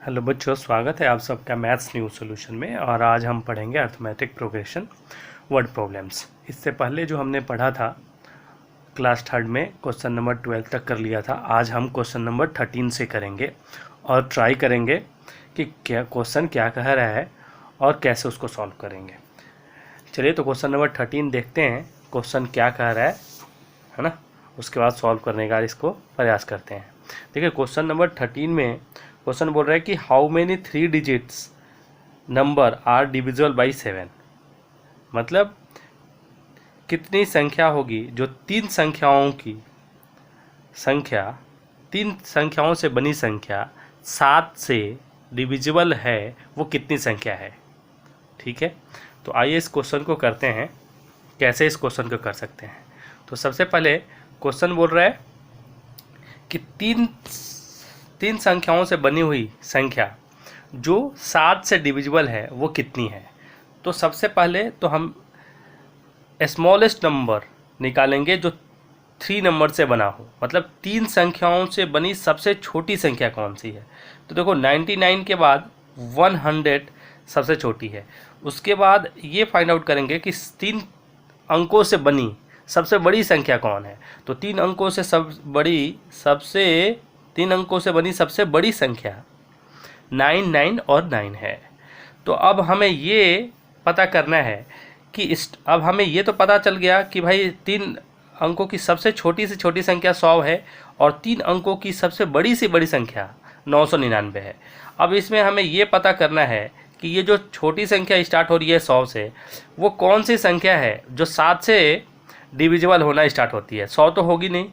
Hello बच्चों, स्वागत है आप सबका मैथ्स न्यू सॉल्यूशन में। और आज हम पढ़ेंगे अर्थमेटिक प्रोग्रेशन वर्ड प्रॉब्लम्स। इससे पहले जो हमने पढ़ा था क्लास थर्ड में क्वेश्चन नंबर 12 तक कर लिया था। आज हम क्वेश्चन नंबर 13 से करेंगे और ट्राई करेंगे कि क्या क्वेश्चन क्या कह रहा है और कैसे उसको सॉल्व करेंगे। चलिए तो क्वेश्चन नंबर 13 देखते हैं क्वेश्चन क्या कह रहा है ना। उसके बाद सॉल्व करने का इसको प्रयास करते हैं। देखिए क्वेश्चन नंबर 13 में क्वेश्चन बोल रहा है कि how many 3 digits number are divisible by 7। मतलब कितनी संख्या होगी जो तीन संख्याओं से बनी संख्या 7 से डिविजिबल है, वो कितनी संख्या है। ठीक है, तो आइए इस क्वेश्चन को करते हैं। कैसे इस क्वेश्चन को कर सकते हैं, तो सबसे पहले क्वेश्चन बोल रहा है कि तीन संख्याओं से बनी हुई संख्या जो 7 से डिविजिबल है वो कितनी है। तो सबसे पहले तो हम स्मॉलेस्ट नंबर निकालेंगे जो 3 नंबर से बना हो। मतलब तीन संख्याओं से बनी सबसे छोटी संख्या कौन सी है। तो देखो 99 के बाद 100 सबसे छोटी है। उसके बाद ये फाइंड आउट करेंगे कि 3 अंकों से बनी सबसे बड़ी संख्या कौन है। तो 3 अंकों से बनी सबसे बड़ी संख्या 9, 9 और 9 है। तो अब हमें ये पता करना है कि अब हमें ये तो पता चल गया कि भाई 3 अंकों की सबसे छोटी से छोटी संख्या 100 है और 3 अंकों की सबसे बड़ी से बड़ी संख्या 999 है। अब इसमें हमें ये पता करना है कि ये जो छोटी संख्या स्टार्ट हो रही है 100 से, वो कौन सी संख्या है जो 7 से डिविजिबल होना स्टार्ट होती है। 100 तो होगी नहीं,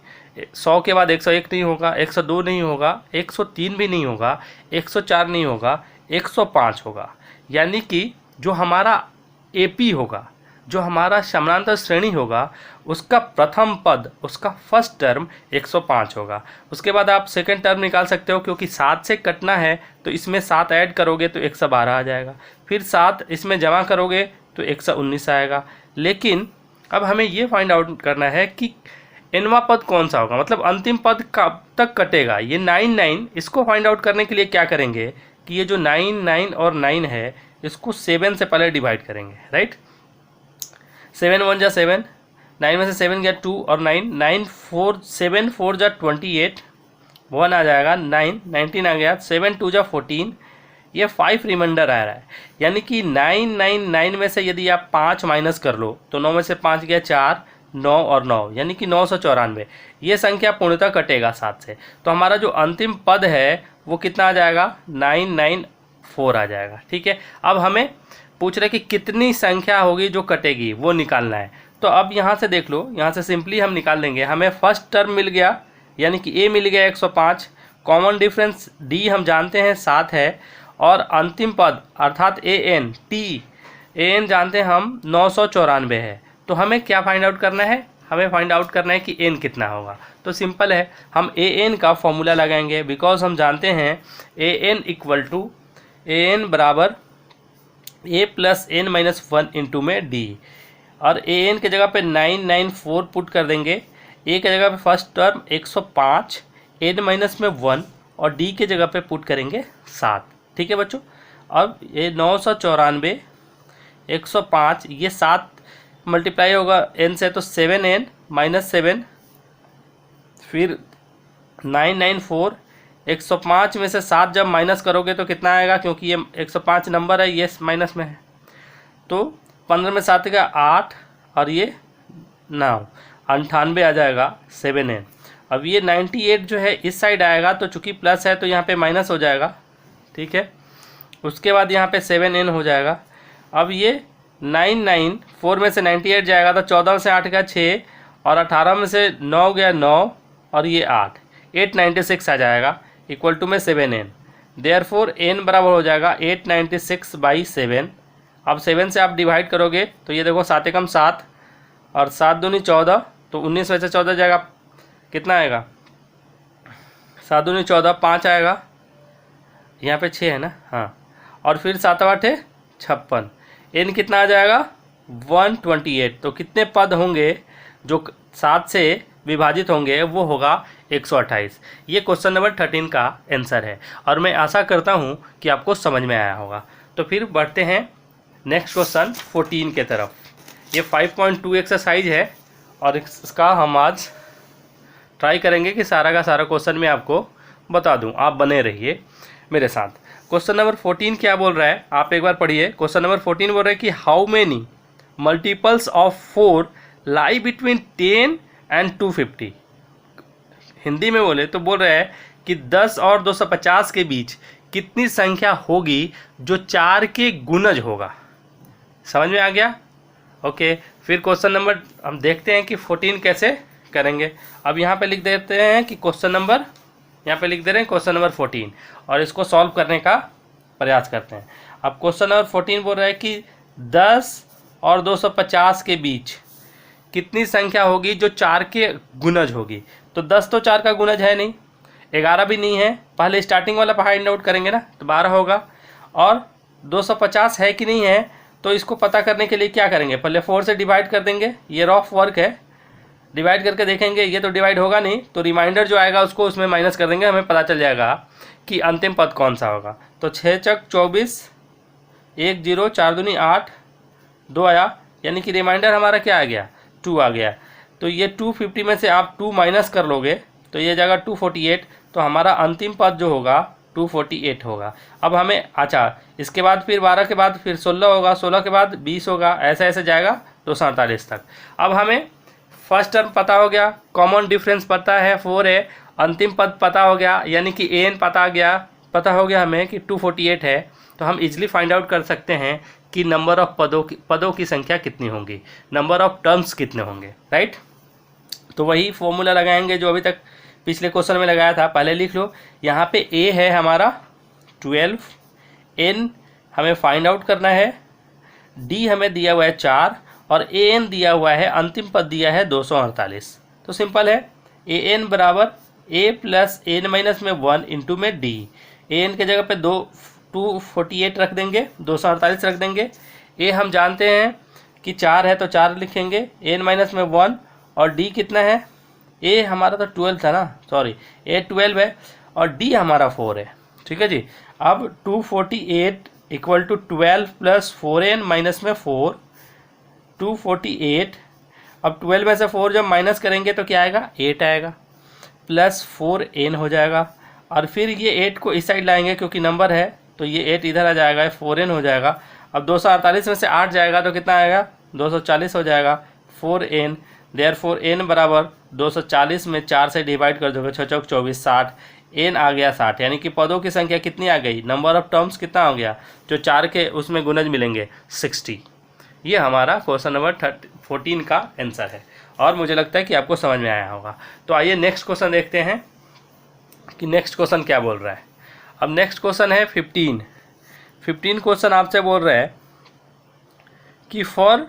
100 के बाद 101 नहीं होगा, 102 नहीं होगा, 103 भी नहीं होगा, 104 नहीं होगा, 105 होगा। यानी कि जो हमारा एपी होगा, जो हमारा समानांतर श्रेणी होगा, उसका प्रथम पद, उसका फर्स्ट टर्म 105 होगा। उसके बाद आप सेकंड टर्म निकाल सकते हो, क्योंकि 7 से कटना है तो इसमें 7 ऐड करोगे तो 112 आ जाएगा। फिर 7 इसमें जमा करोगे तो 119 आएगा। लेकिन अब हमें ये फाइंड आउट करना है कि एनवा पद कौन सा होगा, मतलब अंतिम पद कब तक कटेगा। ये 9, 9, इसको फाइंड आउट करने के लिए क्या करेंगे कि ये जो 9, 9 और 9 है, इसको 7 से पहले डिवाइड करेंगे। राइट, 7 1 जा 7, 9 में से 7 गया 2 और 9, 9 4 7 4 जा 28, 1 आ जाएगा, 9 19 आ गया, 7 2 जा 14, ये 5 रिमाइंडर आ रहा है। यानी कि 9 9 9 में से यदि आप 5 माइनस कर लो तो 9 में से 5 गया 4, 9 और 9 यानी कि 994। ये संख्या पूर्णतः कटेगा 7 से। तो हमारा जो अंतिम पद है वो कितना आ जाएगा, 994 आ जाएगा। ठीक है, अब हमें पूछ रहे कि कितनी संख्या होगी जो कटेगी, वो निकालना है। तो अब यहाँ से देख लो, यहाँ से सिंपली हम निकाल लेंगे। हमें फर्स्ट टर्म मिल गया, यानी कि ए मिल गया 105, कॉमन डिफरेंस डी हम जानते हैं 7 है, और अंतिम पद अर्थात ए एन जानते हैं हम 994 है। तो हमें क्या फाइंड आउट करना है, हमें फाइंड आउट करना है कि एन कितना होगा। तो सिंपल है, हम ए एन का फॉर्मूला लगाएंगे, बिकॉज हम जानते हैं A N equal to A N बराबर A plus N minus 1 into में डी। और ए एन के जगह पे 994 पुट कर देंगे, ए के जगह पे फर्स्ट टर्म 105, एन माइनस में 1 और डी के जगह पे पुट करेंगे 7। ठीक है बच्चों, अब ये 994 105, ये 7 मल्टीप्लाई होगा एन से तो 7n माइनस 7, फिर 994, 105 में से 7 जब माइनस करोगे तो कितना आएगा, क्योंकि ये 105 नंबर है, ये माइनस में है। तो 15 में 7 का 8 और ये 9, 98 आ जाएगा 7n। अब ये 98 जो है इस साइड आएगा, तो चूँकि प्लस है तो यहाँ पे माइनस हो जाएगा। ठीक है, उसके बाद यहाँ पे 7n हो जाएगा। अब ये 994 में से 98 जाएगा तो 14 में से 8 गया 6 और 18 में से 9 गया 9 और ये 896 आ जाएगा, इक्वल टू में 7n। देयरफॉर n बराबर हो जाएगा 896 बाई 7। अब 7 से आप डिवाइड करोगे तो ये देखो 7 एकम 7 और 7 दूनी 14, तो 19 में से 14 जाएगा, कितना आएगा, 7 दूनी 14, 5 आएगा, यहाँ पे 6 है ना, हाँ, और फिर 7 8 56, एन कितना आ जाएगा 128। तो कितने पद होंगे जो 7 से विभाजित होंगे वो होगा 128। ये क्वेश्चन नंबर 13 का आंसर है और मैं आशा करता हूँ कि आपको समझ में आया होगा। तो फिर बढ़ते हैं नेक्स्ट क्वेश्चन 14 के तरफ। ये 5.2 एक्सरसाइज है और इसका हम आज ट्राई करेंगे कि सारा का सारा क्वेश्चन मैं आपको बता दूं। आप बने रहिए मेरे साथ। क्वेश्चन नंबर 14 क्या बोल रहा है, आप एक बार पढ़िए। क्वेश्चन नंबर 14 बोल रहा है कि how many multiples of 4 lie between 10 and 250। Hindi में बोले तो बोल रहा है कि 10 और 250 के बीच कितनी संख्या होगी जो 4 के गुणज होगा। समझ में आ गया? ओके, फिर क्वेश्चन नंबर हम देखते हैं कि 14 कैसे करेंगे। अब यहाँ पे लिख देते हैं कि क्वेश्चन नंबर, यहाँ पे लिख दे रहे हैं क्वेश्चन नंबर 14 और इसको सॉल्व करने का प्रयास करते हैं। अब क्वेश्चन नंबर 14 बोल रहा है कि 10 और 250 के बीच कितनी संख्या होगी जो 4 के गुणज होगी। तो 10 तो 4 का गुणज है नहीं, 11 भी नहीं है। पहले स्टार्टिंग वाला फाइंड आउट करेंगे ना, तो 12 होगा। और 250 है कि नहीं है, तो इसको पता करने के लिए क्या करेंगे, पहले 4 से डिवाइड कर देंगे। ये रफ वर्क है, डिवाइड करके देखेंगे। ये तो डिवाइड होगा नहीं, तो रिमाइंडर जो आएगा उसको उसमें माइनस कर देंगे, हमें पता चल जाएगा कि अंतिम पद कौन सा होगा। तो 6 चक 24, 1 0, 4 दूनी 8, 2 आया, यानी कि रिमाइंडर हमारा क्या आ गया, 2 आ गया। तो ये 250 में से आप 2 माइनस कर लोगे तो ये जाएगा 248। तो हमारा अंतिम पद जो होगा 248 होगा। अब हमें, अच्छा, इसके बाद फिर 12 के बाद फिर 16 होगा, 16 के बाद 20 होगा, ऐसे ऐसे जाएगा 247 तक। अब हमें फर्स्ट टर्म पता हो गया, कॉमन डिफरेंस पता है 4 है, अंतिम पद पता हो गया, यानी कि एन पता हो गया हमें कि 248 है। तो हम इजीली फाइंड आउट कर सकते हैं कि नंबर ऑफ पदों की संख्या कितनी होंगी, नंबर ऑफ टर्म्स कितने होंगे, राइट। तो वही फॉर्मूला लगाएंगे जो अभी तक पिछले क्वेश्चन में लगाया था। पहले लिख लो, यहाँ पे ए है हमारा 12, एन हमें फाइंड आउट करना है, डी हमें दिया हुआ है 4 और ए एन दिया हुआ है, अंतिम पद दिया है 248। तो सिंपल है, ए एन बराबर ए प्लस एन माइनस में 1 इंटू में डी। ए एन के जगह पे 248 रख देंगे, 248 रख देंगे। ए हम जानते हैं कि 4 है तो 4 लिखेंगे, एन माइनस में 1, और डी कितना है, ए हमारा तो 12 था ना, सॉरी, ए 12 है और डी हमारा 4 है। ठीक है जी। अब 248 equal to 12 plus 4n minus में 4, 248। अब 12 में से 4 जब माइनस करेंगे तो क्या आएगा, 8 आएगा, प्लस 4n हो जाएगा। और फिर ये 8 को इस साइड लाएंगे क्योंकि नंबर है, तो ये 8 इधर आ जाएगा, 4n हो जाएगा। अब 248 में से 8 जाएगा तो कितना आएगा, 240 हो जाएगा, 4n। देयरफॉर n बराबर 240 में 4 से डिवाइड कर दोगे, 6 चौक 24, 60, n आ गया 60। यानी कि पदों की संख्या कितनी आ गई, नंबर ऑफ टर्म्स कितना हो गया, जो 4 के उसमें गुणज मिलेंगे, 60। ये हमारा क्वेश्चन नंबर 14 का आंसर है और मुझे लगता है कि आपको समझ में आया होगा। तो आइए नेक्स्ट क्वेश्चन देखते हैं कि नेक्स्ट क्वेश्चन क्या बोल रहा है। अब नेक्स्ट क्वेश्चन है 15 क्वेश्चन आपसे बोल रहा है कि for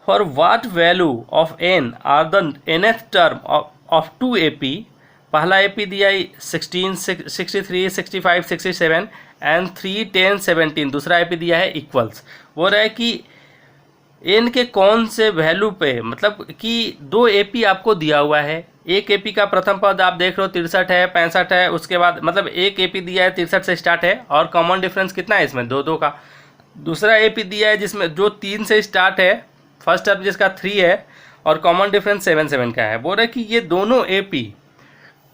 what value of n are the nth term of 2 AP। पहला AP दिया 16, 63, 65, 67 एंड 3, 10, 17। दूसरा AP दिया है इक्वल्स। बोल रहा है कि n के कौन से वैल्यू पे, मतलब कि 2 AP आपको दिया हुआ है। एक AP का प्रथम पद आप देख लो 63 है, 65 है, उसके बाद मतलब एक AP दिया है 63 से स्टार्ट है और कॉमन डिफरेंस कितना है इसमें, 2 का। दूसरा AP दिया है जिसमें जो 3 से स्टार्ट है, फर्स्ट टर्म जिसका 3 है और कॉमन डिफरेंस 7 का है। बोल रहे कि ये दोनों AP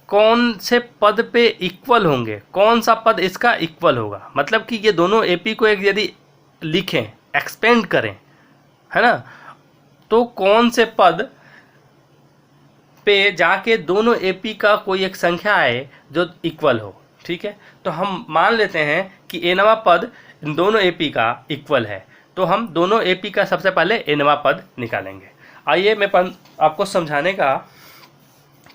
कौन से पद पे इक्वल होंगे, कौन सा पद इसका इक्वल होगा। मतलब कि ये दोनों AP को एक यदि लिखें, एक्सपेंड करें, है ना, तो कौन से पद पे जाके दोनों AP का कोई एक संख्या आए जो इक्वल हो। ठीक है, तो हम मान लेते हैं कि nवां पद इन दोनों AP का इक्वल है, तो हम दोनों AP का सबसे पहले nवां पद निकालेंगे। आइए मैं आपको समझाने का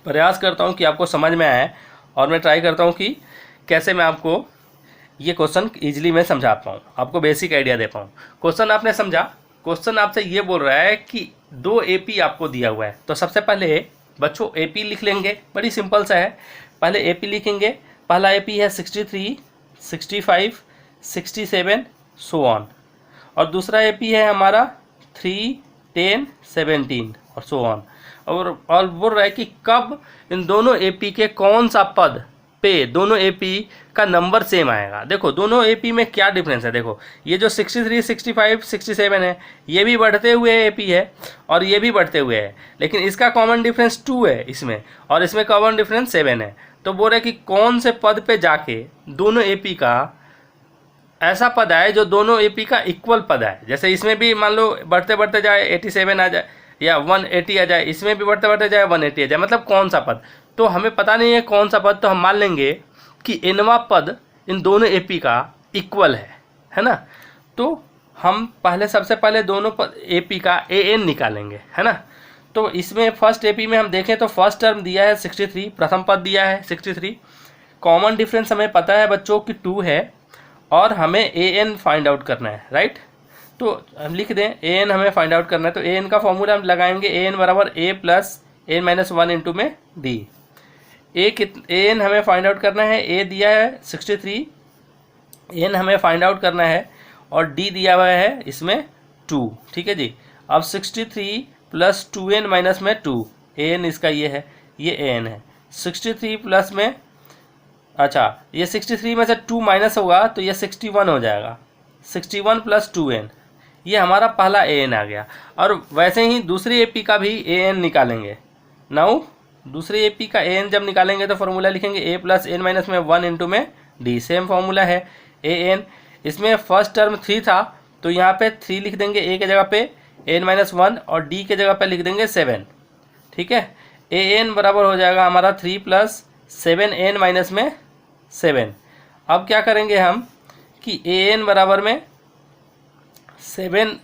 प्रयास करता हूं कि आपको समझ में आए और मैं ट्राई करता हूं कि कैसे मैं आपको ये क्वेश्चन ईजिली मैं समझा पाऊँ, आपको बेसिक आइडिया दे पाऊँ। क्वेश्चन आपने समझा, क्वेश्चन आपसे ये बोल रहा है कि 2 AP आपको दिया हुआ है। तो सबसे पहले बच्चों AP लिख लेंगे, बड़ी सिंपल सा है। पहले AP लिखेंगे, पहला AP है 63, 65, 67 सो ऑन, और दूसरा AP है हमारा 3, 10, 17 और सो ऑन। और बोल रहा है कि कब इन दोनों एपी के कौन सा पद पे दोनों एपी का नंबर सेम आएगा। देखो दोनों एपी में क्या डिफरेंस है, देखो ये जो 63, 65, 67 है ये भी बढ़ते हुए एपी है और ये भी बढ़ते हुए है, लेकिन इसका कॉमन डिफरेंस 2 है इसमें और इसमें कॉमन डिफरेंस 7 है। तो बोल रहे कि कौन से पद पे जाके दोनों एपी का ऐसा पद आए जो दोनों एपी का इक्वल पद आए। जैसे इसमें भी मान लो बढ़ते बढ़ते जाए 87 आ जाए या 180 आ जाए, इसमें भी बढ़ते बढ़ते जाए 180 आ जाए, मतलब कौन सा पद। तो हमें पता नहीं है कौन सा पद, तो हम मान लेंगे कि nवां पद इन दोनों एपी का इक्वल है ना। तो हम सबसे पहले दोनों एपी का an निकालेंगे, है ना। तो इसमें फर्स्ट एपी में हम देखें तो फर्स्ट टर्म दिया है 63, प्रथम पद दिया है 63। कॉमन डिफरेंस हमें पता है बच्चों कि 2 है और हमें an फाइंड आउट करना है, राइट। तो हम लिख दें an हमें फाइंड आउट करना है, तो an का फॉर्मूला हम लगाएंगे an बराबर a plus n minus 1 into में d। an हमें फाइंड आउट करना है, a दिया है 63, n हमें फाइंड आउट करना है और d दिया हुआ है इसमें 2, ठीक है जी। अब 63 प्लस 2n माइनस में 2, an इसका ये है, ये an है। 63 प्लस में, अच्छा ये 63 में से 2 माइनस होगा तो ये 61 हो जाएगा। 61 प्लस 2n, ये हमारा पहला an आ गया। और वैसे ही दूसरी एपी का भी an निकालेंगे। नाउ दूसरी एपी का an जब निकालेंगे तो फॉर्मूला लिखेंगे a प्लस n माइनस में 1 इंटू में d, सेम फॉर्मूला है an। इसमें फर्स्ट टर्म 3 था तो यहाँ पे 3 लिख देंगे a के जगह पे, n माइनस 1 और d के जगह पे लिख देंगे 7, ठीक है। an बराबर हो जाएगा हमारा 3 प्लस 7n माइनस में 7। अब क्या करेंगे हम कि an बराबर में 7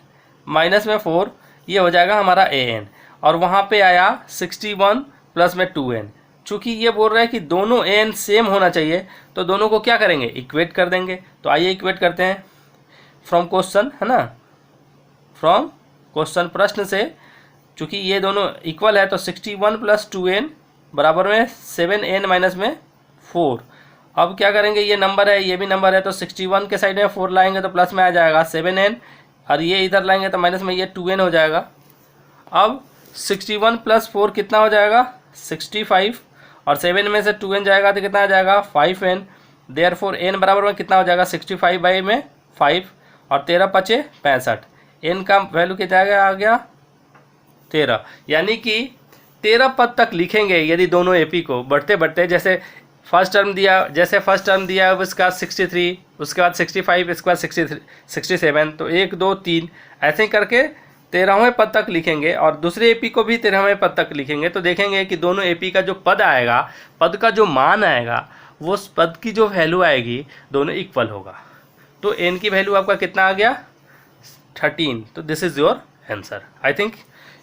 माइनस में 4, ये हो जाएगा हमारा an और वहाँ पे आया 61 प्लस में 2n। चूँकि ये बोल रहा है कि दोनों an सेम होना चाहिए तो दोनों को क्या करेंगे, इक्वेट कर देंगे। तो आइए इक्वेट करते हैं फ्रॉम क्वेश्चन, है ना, फ्रॉम क्वेश्चन प्रश्न से। चूँकि ये दोनों इक्वल है तो 61 प्लस 2n बराबर में 7n माइनस में 4। अब क्या करेंगे, ये नंबर है ये भी नंबर है तो 61 के साइड में 4 लाएंगे तो प्लस में आ जाएगा 7n और ये इधर लाएंगे तो माइनस में ये 2n हो जाएगा। अब 61 प्लस 4 कितना हो जाएगा, 65 और 7 में से 2n जाएगा तो कितना आ जाएगा 5n। देयरफॉर n बराबर में कितना हो जाएगा 65 बाई में 5 और 13 पचे 65, n का वैल्यू कितना आ गया 13। यानी कि 13 पद तक लिखेंगे यदि दोनों एपी को बढ़ते बढ़ते, जैसे फर्स्ट टर्म दिया है उसका 63, उसके बाद 65, इसके बाद 67, तो 1 2 3 ऐसे करके 13वें पद तक लिखेंगे और दूसरे एपी को भी 13वें पद तक लिखेंगे। तो देखेंगे कि दोनों एपी का जो पद आएगा, पद का जो मान आएगा, वो उस पद की जो वैल्यू आएगी दोनों इक्वल होगा। तो n की वैल्यू आपका कितना आ गया 13। तो this is your answer. I think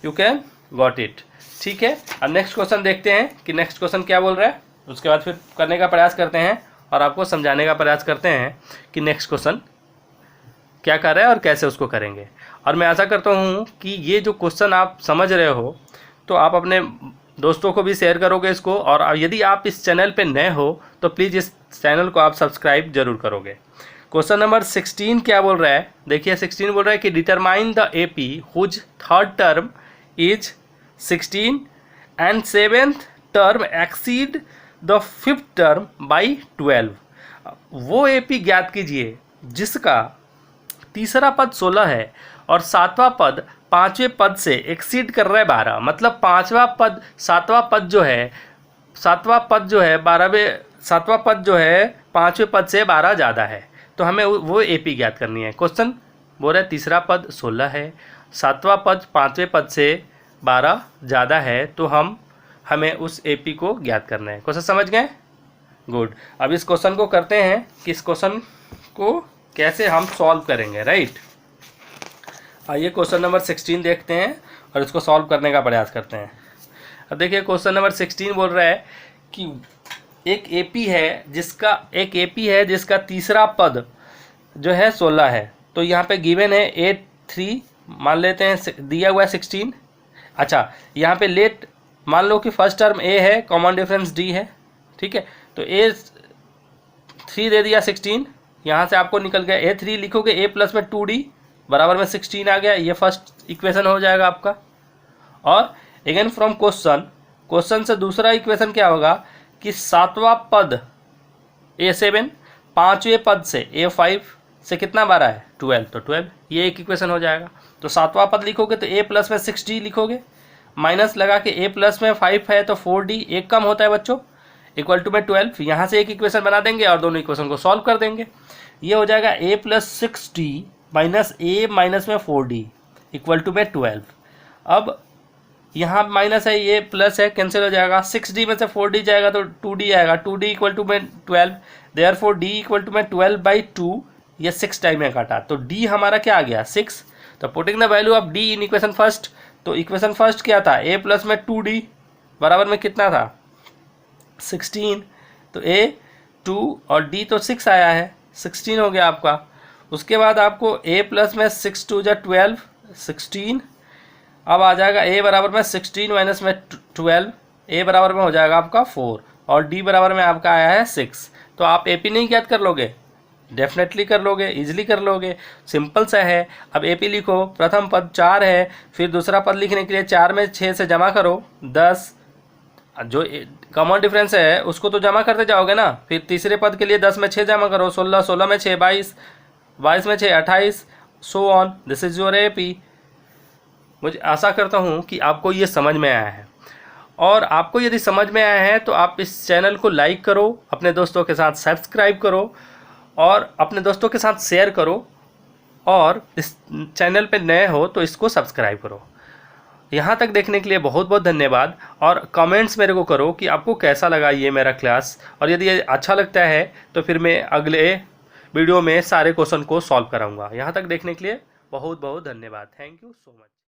you can got it, ठीक है। अब नेक्स्ट क्वेश्चन देखते हैं कि नेक्स्ट क्वेश्चन क्या बोल रहा है, उसके बाद फिर करने का प्रयास करते हैं और आपको समझाने का प्रयास करते हैं कि नेक्स्ट क्वेश्चन क्या कर रहा है और कैसे उसको करेंगे। और मैं आशा करता हूँ कि ये जो क्वेश्चन आप समझ रहे हो तो आप अपने दोस्तों को भी शेयर करोगे इसको, और यदि आप इस चैनल पे नए हो तो प्लीज़ इस चैनल को आप सब्सक्राइब जरूर करोगे। क्वेश्चन नंबर 16 क्या बोल रहा है, देखिए 16 बोल रहा है कि determine the AP whose third term is 16 and 7th term exceed the 5th term by 12। वो एपी ज्ञात कीजिए जिसका तीसरा पद 16 है और 7वां पद 5वें पद से एक्सीड कर रहा है 12। मतलब 5वां पद 7वां पद जो है 7वां पद जो है 5वें पद से 12 ज़्यादा है। तो हमें वो एपी ज्ञात करनी है। क्वेश्चन बोल रहा है तीसरा पद 16 है, 7वां पद 5वें पद से 12 ज़्यादा है, तो हमें उस एपी को ज्ञात करना है। क्वेश्चन समझ गए, गुड। अब इस क्वेश्चन को करते हैं कि इस क्वेश्चन को कैसे हम सॉल्व करेंगे, राइट। आइए क्वेश्चन नंबर 16 देखते हैं और इसको सॉल्व करने का प्रयास करते हैं। अब देखिए क्वेश्चन नंबर 16 बोल रहा है कि एक एपी है जिसका तीसरा पद जो है 16 है। तो यहाँ पे गिवन है A3 मान लेते हैं, दिया हुआ है 16। अच्छा यहाँ पे लेट मान लो कि फर्स्ट टर्म A है, कॉमन डिफरेंस D है, ठीक है। तो A3 दे दिया 16, यहाँ से आपको निकल गया A3 लिखोगे A प्लस में 2D बराबर में 16 आ गया। ये फर्स्ट इक्वेशन हो जाएगा आपका। और अगेन फ्रॉम क्वेश्चन से दूसरा इक्वेशन क्या होगा कि 7वां पद A7, 5वें पद से A5 से कितना बारह है 12, तो 12 ये एक इक्वेशन हो जाएगा। तो 7वां पद लिखोगे तो A प्लस में 6D लिखोगे, माइनस लगा के A प्लस में 5 है तो 4D, एक कम होता है बच्चों, इक्वल टू में 12। यहाँ से एक इक्वेशन बना देंगे और दोनों इक्वेशन को सॉल्व कर देंगे। ये हो जाएगा A plus 6D minus A minus में 4D इक्वल टू में 12। अब यहाँ माइनस है, ये प्लस है, कैंसिल हो जाएगा। 6D में से 4D जाएगा तो 2D आएगा, 2D इक्वल टू में 12, देयरफॉर D इक्वल टू में 12/2, ये 6 टाइम में काटा तो D हमारा क्या आ गया 6। तो putting the value of D in equation first, तो इक्वेशन फर्स्ट क्या था A प्लस में 2D बराबर में कितना था 16, तो A 2 और D तो 6 आया है, 16 हो गया आपका। उसके बाद आपको A प्लस में 6 2 जा 12, 16। अब आ जाएगा A बराबर में 16 माइनस में 12, A बराबर में हो जाएगा आपका 4 और D बराबर में आपका आया है 6। तो आप AP नहीं याद कर लोगे, डेफिनेटली कर लोगे, इजीली कर लोगे, सिंपल सा है। अब AP लिखो, प्रथम पद 4 है, फिर दूसरा पद लिखने के लिए 4 में 6 से जमा करो 10, जो कॉमन डिफरेंस है उसको तो जमा करते जाओगे ना। फिर तीसरे पद के लिए 10 में 6 जमा करो 16, 16 में 6 22, 22 में 6 28, so on. This is your AP। मुझे आशा करता हूँ कि आपको ये समझ में आया है, और आपको यदि समझ में आया है तो आप इस चैनल को लाइक करो, अपने दोस्तों के साथ सब्सक्राइब करो और अपने दोस्तों के साथ शेयर करो, और इस चैनल पे नए हो तो इसको सब्सक्राइब करो। यहाँ तक देखने के लिए बहुत बहुत धन्यवाद, और कमेंट्स मेरे को करो कि आपको कैसा लगा ये मेरा क्लास, और यदि ये अच्छा लगता है तो फिर मैं अगले वीडियो में सारे क्वेश्चन को सॉल्व कराऊंगा। यहाँ तक देखने के लिए बहुत बहुत धन्यवाद। Thank you so much.